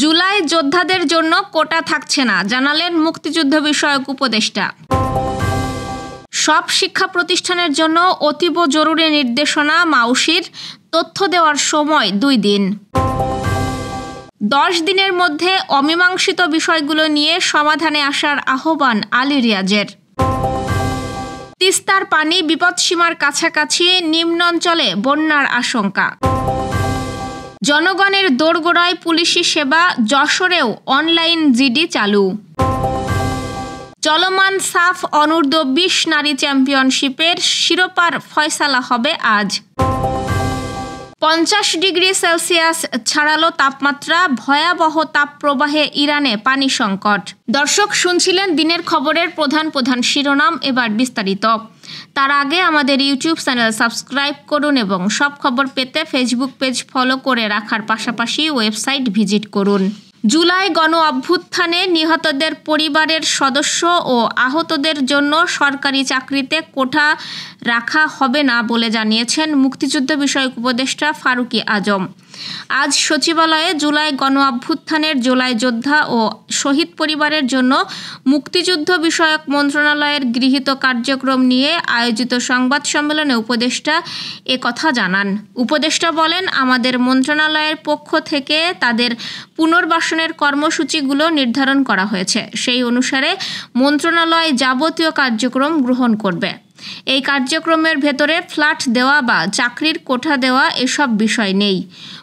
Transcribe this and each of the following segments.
জুলাই যোদ্ধাদের জন্য কোটা থাকছে না, জানালেন মুক্তিযুদ্ধ বিষয়ক উপদেষ্টা। সব শিক্ষা প্রতিষ্ঠানের জন্য অতীব জরুরি নির্দেশনা মাউশির, তথ্য দেওয়ার সময় 2 দিন। 10 দিনের মধ্যে অমীমাংসিত বিষয়গুলো নিয়ে সমাধানে আসার আহ্বান আলী রিয়াজের। তিস্তার পানি বিপদসীমার কাছাকাছি, নিম্নাঞ্চলে বন্যার আশঙ্কা। জনগণের দোরগোড়ায় পুলিশি সেবা, যশোরেও অনলাইন জিডি চালু। চলমান সাফ অনূর্ধ্ব 20 নারী চ্যাম্পিয়নশিপের শিরোপার ফয়সালা হবে আজ। 50 ডিগ্রি সেলসিয়াস ছাড়ালো তাপমাত্রা, ভয়াবহ তাপপ্রবাহে ইরানে পানি সংকট। দর্শক, শুনছিলেন দিনের খবরের প্রধান শিরোনাম, এবার বিস্তারিত। তার আগে আমাদের ইউটিউব চ্যানেল সাবস্ক্রাইব করুন এবং সব খবর পেতে ফেসবুক পেজ ফলো করে রাখার পাশাপাশি ওয়েবসাইট ভিজিট করুন। জুলাই গণ অভ্যুত্থানে নিহতদের পরিবারের সদস্য ও আহতদের জন্য সরকারি চাকরিতে কোটা রাখা হবে না বলে জানিয়েছেন মুক্তিযুদ্ধ বিষয়ক উপদেষ্টা ফারুকী আজম। আজ সচিবালয়ে জুলাই গণ অভ্যুত্থানের জুলাই যোদ্ধা ও শহীদ পরিবারের জন্য মুক্তিযুদ্ধ বিষয়ক মন্ত্রণালয়ের গৃহীত কার্যক্রম নিয়ে আয়োজিত সংবাদ সম্মেলনে উপদেষ্টা একথা জানান। উপদেষ্টা বলেন, আমাদের মন্ত্রণালয়ের পক্ষ থেকে তাদের পুনর্বাসনের কর্মসূচিগুলো নির্ধারণ করা হয়েছে। সেই অনুসারে মন্ত্রণালয় যাবতীয় কার্যক্রম গ্রহণ করবে। এই কার্যক্রমের ভেতরে ফ্ল্যাট দেওয়া বা চাকরির কোঠা দেওয়া এসব বিষয় নেই।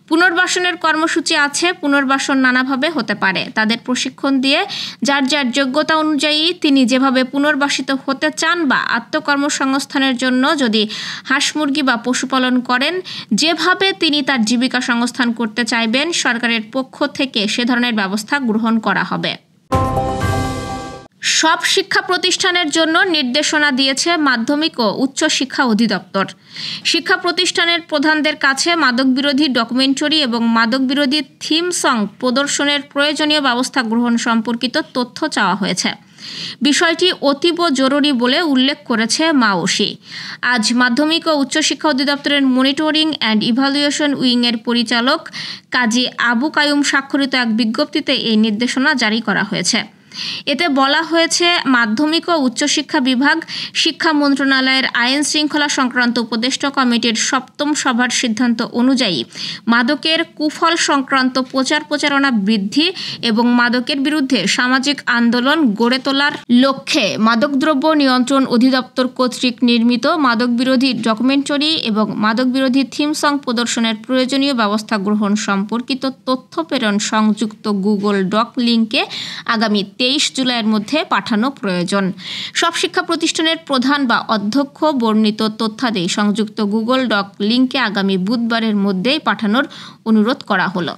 পুনর্বাসনের কর্মসূচি আছে, পুনর্বাসন নানাভাবে হতে পারে। তাদের প্রশিক্ষণ দিয়ে যার যার যোগ্যতা অনুযায়ী তিনি যেভাবে পুনর্বাসিত হতে চান বা আত্মকর্মসংস্থানের জন্য যদি হাঁস মুরগি বা পশুপালন করেন, যেভাবে তিনি তার জীবিকা সংস্থান করতে চাইবেন, সরকারের পক্ষ থেকে সে ধরনের ব্যবস্থা গ্রহণ করা হবে। সব শিক্ষা প্রতিষ্ঠানের জন্য নির্দেশনা দিয়েছে মাধ্যমিক ও উচ্চ শিক্ষা অধিদপ্তর। শিক্ষা প্রতিষ্ঠানের প্রধানদের কাছে মাদকবিরোধী ডকুমেন্টারি এবং মাদকবিরোধী থিম সং প্রদর্শনের প্রয়োজনীয় ব্যবস্থা গ্রহণ সম্পর্কিত তথ্য চাওয়া হয়েছে। বিষয়টি অতীব জরুরি বলে উল্লেখ করেছে মাওশি। আজ মাধ্যমিক ও উচ্চশিক্ষা অধিদপ্তরের মনিটরিং অ্যান্ড ইভ্যালুয়েশন উইংয়ের পরিচালক কাজী আবু কায়ুম স্বাক্ষরিত এক বিজ্ঞপ্তিতে এই নির্দেশনা জারি করা হয়েছে। এতে বলা হয়েছে, মাধ্যমিক ও উচ্চশিক্ষা বিভাগ শিক্ষা মন্ত্রণালয়ের আইন শৃঙ্খলা সংক্রান্ত উপদেষ্টা কমিটির 7ম সভার সিদ্ধান্ত অনুযায়ী মাদকের কুফল সংক্রান্ত প্রচারণা বৃদ্ধি এবং মাদকের বিরুদ্ধে সামাজিক আন্দোলন গড়ে তোলার লক্ষ্যে মাদকদ্রব্য নিয়ন্ত্রণ অধিদপ্তর কর্তৃক নির্মিত মাদকবিরোধী ডকুমেন্টারি এবং মাদকবিরোধী থিম সং প্রদর্শনের প্রয়োজনীয় ব্যবস্থা গ্রহণ সম্পর্কিত তথ্য প্রেরণ সংযুক্ত গুগল ডক লিঙ্কে আগামী 23 জুলাইয়ের মধ্যে পাঠানো প্রয়োজন। সব শিক্ষা প্রতিষ্ঠানের প্রধান বা অধ্যক্ষ বর্ণিত তথ্যাদি সংযুক্ত গুগল ডক লিঙ্কে আগামী বুধবারের মধ্যেই পাঠানোর অনুরোধ করা হলো।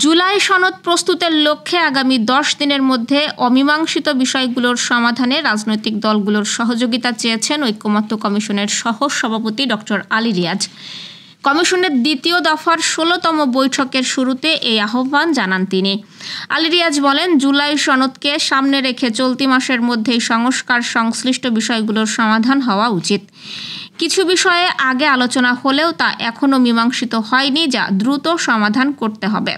জুলাই সনদ প্রস্তুতের লক্ষ্যে আগামী 10 দিনের মধ্যে অমীমাংসিত বিষয়গুলোর সমাধানে রাজনৈতিক দলগুলোর সহযোগিতা চেয়েছেন ঐক্যমত্য কমিশনের সহ-সভাপতি ডক্টর আলী রিয়াজ। কমিশনের 2য় দফার 16তম বৈঠকের শুরুতে এই আহ্বান জানান তিনি। আলী রিয়াজ বলেন, জুলাই সনদকে সামনে রেখে চলতি মাসের মধ্যেই সংস্কার সংশ্লিষ্ট বিষয়গুলোর সমাধান হওয়া উচিত। কিছু বিষয়ে আগে আলোচনা হলেও তা এখনও মীমাংসিত হয়নি, যা দ্রুত সমাধান করতে হবে।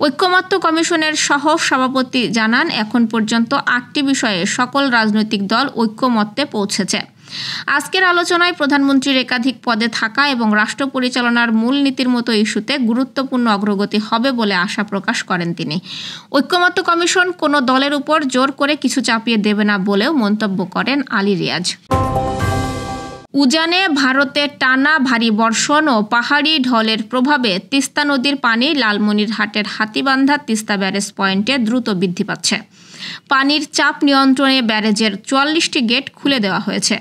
ঐক্যমত্য কমিশনের সহ-সভাপতি জানান, এখন পর্যন্ত 8টি বিষয়ে সকল রাজনৈতিক দল ঐক্যমত্যে পৌঁছেছে। আজকের আলোচনায় প্রধানমন্ত্রীর একাধিক পদে থাকা এবং রাষ্ট্র পরিচালনার মূলনীতির মতো ইস্যুতে গুরুত্বপূর্ণ অগ্রগতি হবে বলে আশা প্রকাশ করেন তিনি। ঐক্যমত্য কমিশন কোনো দলের উপর জোর করে কিছু চাপিয়ে দেবে না বলেও মন্তব্য করেন আলী রিয়াজ। উজানে ভারতে টানা ভারী বর্ষণ ও পাহাড়ি ঢলের প্রভাবে তিস্তা নদীর পানি লালমনিরহাটের হাতীবান্ধা তিস্তা ব্যারেজ পয়েন্টে দ্রুত বৃদ্ধি পাচ্ছে। পানির চাপ নিয়ন্ত্রণে ব্যারেজের 44টি গেট খুলে দেওয়া হয়েছে।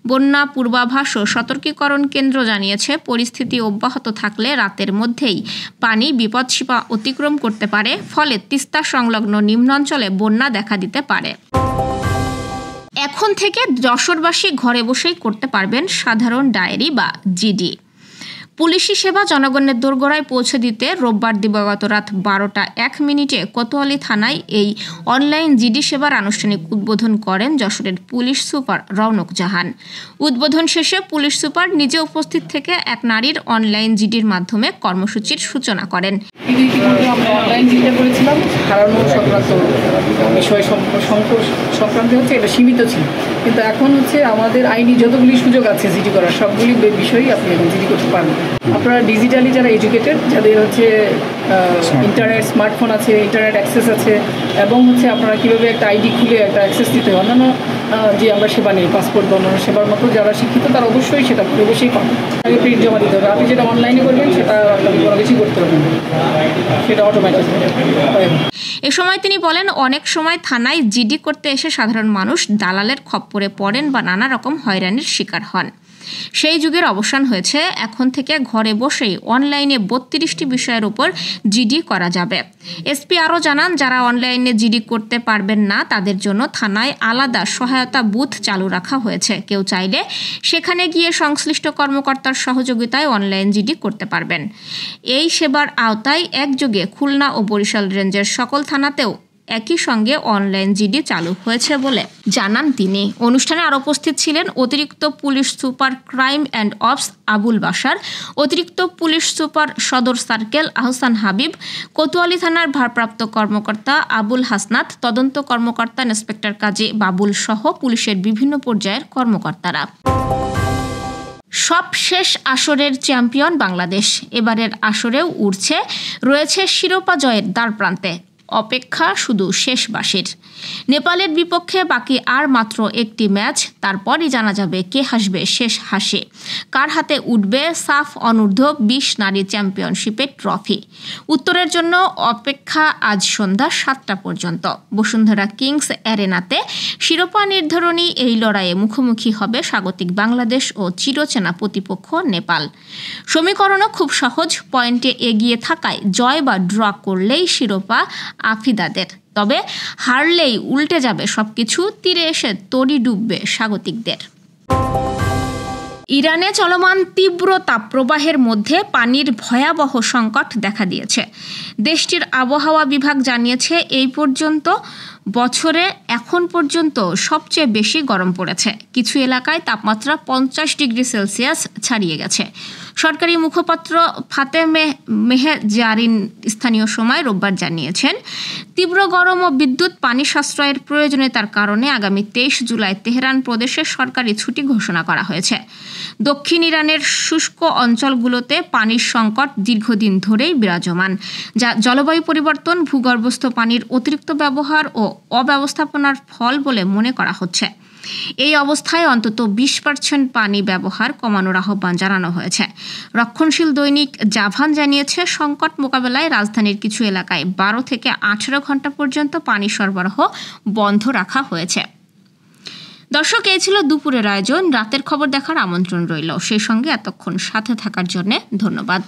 বন্যা পূর্বাভাস ও সতর্কীকরণ কেন্দ্র জানিয়েছে, পরিস্থিতি অব্যাহত থাকলে রাতের মধ্যেই পানি বিপদসীমা অতিক্রম করতে পারে, ফলে তিস্তা সংলগ্ন নিম্নাঞ্চলে বন্যা দেখা দিতে পারে। এখন থেকে যশোরবাসী ঘরে বসেই করতে পারবেন সাধারণ ডায়েরি বা জিডি। পুলিশি সেবা জনগণের দোরগোড়ায় পৌঁছে দিতে রোববার দিবাগত রাত 12:01 কোতোয়ালি থানায় এই অনলাইন জিডি সেবার আনুষ্ঠানিক উদ্বোধন করেন যশোরের পুলিশ সুপার রৌনক জাহান। উদ্বোধন শেষে পুলিশ সুপার নিজে উপস্থিত থেকে এক নারীর অনলাইন জিডির মাধ্যমে কর্মসূচির সূচনা করেন। আমরা অনলাইন জিডিটা করেছিলাম, হারানো সংক্রান্ত বিষয় সংক্রান্ত হচ্ছে এটা সীমিত ছিল, কিন্তু এখন হচ্ছে আমাদের আইনি যতগুলি সুযোগ আছে জিডি করার সবগুলি বিষয়ই আপনি এখন জিডি করতে পারবেন। আপনারা ডিজিটালি যারা এডুকেটেড, যাদের হচ্ছে ইন্টারনেট স্মার্টফোন আছে, ইন্টারনেট অ্যাক্সেস আছে, এবং হচ্ছে আপনারা কীভাবে একটা আইডি খুলে একটা অ্যাক্সেস দিতে হয় অন্যান্য যে আমরা সেবা নিই পাসপোর্ট বা অন্যান্য সেবার মতো যারা শিক্ষিত তারা অবশ্যই সেটা ঘরে বসেই পাবেন। আগে প্রিন্ট জমা দিতে হবে, আপনি যেটা অনলাইনে করবেন সেটা কোনো কিছুই করতে হবে না, সেটা অটোমেটিক। এ সময় তিনি বলেন, অনেক সময় থানায় জিডি করতে এসে সাধারণ মানুষ দালালের খপ্পরে পড়েন বা নানা রকম হয়রানির শিকার হন। সেই যুগের অবসান হয়েছে। এখন থেকে ঘরে বসেই অনলাইনে 32টি বিষয়ের উপর জিডি করা যাবে। এসপি আরও জানান, যারা অনলাইনে জিডি করতে পারবেন না তাদের জন্য থানায় আলাদা সহায়তা বুথ চালু রাখা হয়েছে। কেউ চাইলে সেখানে গিয়ে সংশ্লিষ্ট কর্মকর্তার সহযোগিতায় অনলাইন জিডি করতে পারবেন। এই সেবার আওতায় একযোগে খুলনা ও বরিশাল রেঞ্জের সকল থানাতেও একই সঙ্গে অনলাইন জিডি চালু হয়েছে বলে জানান তিনি। অনুষ্ঠানে আরও উপস্থিত ছিলেন অতিরিক্ত police super crime and ops Abul Bashar, অতিরিক্ত পুলিশ সুপার সদর সার্কেল আহসান হাবিব, কোতোয়ালি থানার ভারপ্রাপ্ত কর্মকর্তা আবুল হাসনাত, তদন্ত কর্মকর্তা ইন্সপেক্টর কাজী বাবুল সহ পুলিশের বিভিন্ন পর্যায়ের কর্মকর্তারা। সবশেষ আসরের চ্যাম্পিয়ন বাংলাদেশ। এবারের আসরেও রয়েছে শিরোপা জয়ের দ্বারপ্রান্তে। অপেক্ষা শুধু শেষ বাঁশির। নেপালের বিপক্ষে বাকি আর মাত্র একটি ম্যাচ, তারপরই জানা যাবে কে হাসবে শেষ হাসি, কার হাতে উঠবে সাফ অনূর্ধ্ব 20 নারী চ্যাম্পিয়নশিপের ট্রফি। উত্তরের জন্য অপেক্ষা আজ সন্ধ্যা 7টা পর্যন্ত। বসুন্ধরা কিংস অ্যারেনাতে শিরোপা নির্ধারণী এই লড়াইয়ে মুখোমুখি হবে স্বাগতিক বাংলাদেশ ও চিরচেনা প্রতিপক্ষ নেপাল। সমীকরণও খুব সহজ, পয়েন্টে এগিয়ে থাকায় জয় বা ড্র করলেই শিরোপা আফিদাদের। তবে হারলেই উল্টে যাবে সবকিছু, তীরে এসে তরি ডুববে স্বাগতিকদের। ইরানে চলমান তীব্র তাপপ্রবাহের মধ্যে পানির ভয়াবহ সংকট দেখা দিয়েছে। দেশটির আবহাওয়া বিভাগ জানিয়েছে, এই পর্যন্ত বছরে এখন পর্যন্ত সবচেয়ে বেশি গরম পড়েছে। কিছু এলাকায় তাপমাত্রা 50 ডিগ্রি সেলসিয়াস ছাড়িয়ে গেছে। সরকারি মুখপাত্র ফাতেমেহ মেহেজারিন স্থানীয় সময় রোববার জানিয়েছেন, তীব্র গরম ও বিদ্যুৎ পানি সাশ্রয়ের প্রয়োজনীয়তার কারণে আগামী 23 জুলাই তেহরান প্রদেশে সরকারি ছুটি ঘোষণা করা হয়েছে। দক্ষিণ ইরানের শুষ্ক অঞ্চলগুলোতে পানির সংকট দীর্ঘদিন ধরেই বিরাজমান, যা জলবায়ু পরিবর্তন, ভূগর্ভস্থ পানির অতিরিক্ত ব্যবহার ও অব্যবস্থাপনার ফল বলে মনে করা হচ্ছে। এই অবস্থায় অন্তত 20% পানি ব্যবহার কমানোর আহ্বান জানানো হয়েছে। রক্ষণশীল দৈনিক জাভান জানিয়েছে, সংকট মোকাবেলায় রাজধানীর কিছু এলাকায় 12 থেকে 18 ঘন্টা পর্যন্ত পানি সরবরাহ বন্ধ রাখা হয়েছে। দর্শক, এই ছিল দুপুরের আয়োজন। রাতের খবর দেখার আমন্ত্রণ রইল। সেই সঙ্গে এতক্ষণ সাথে থাকার জন্য ধন্যবাদ।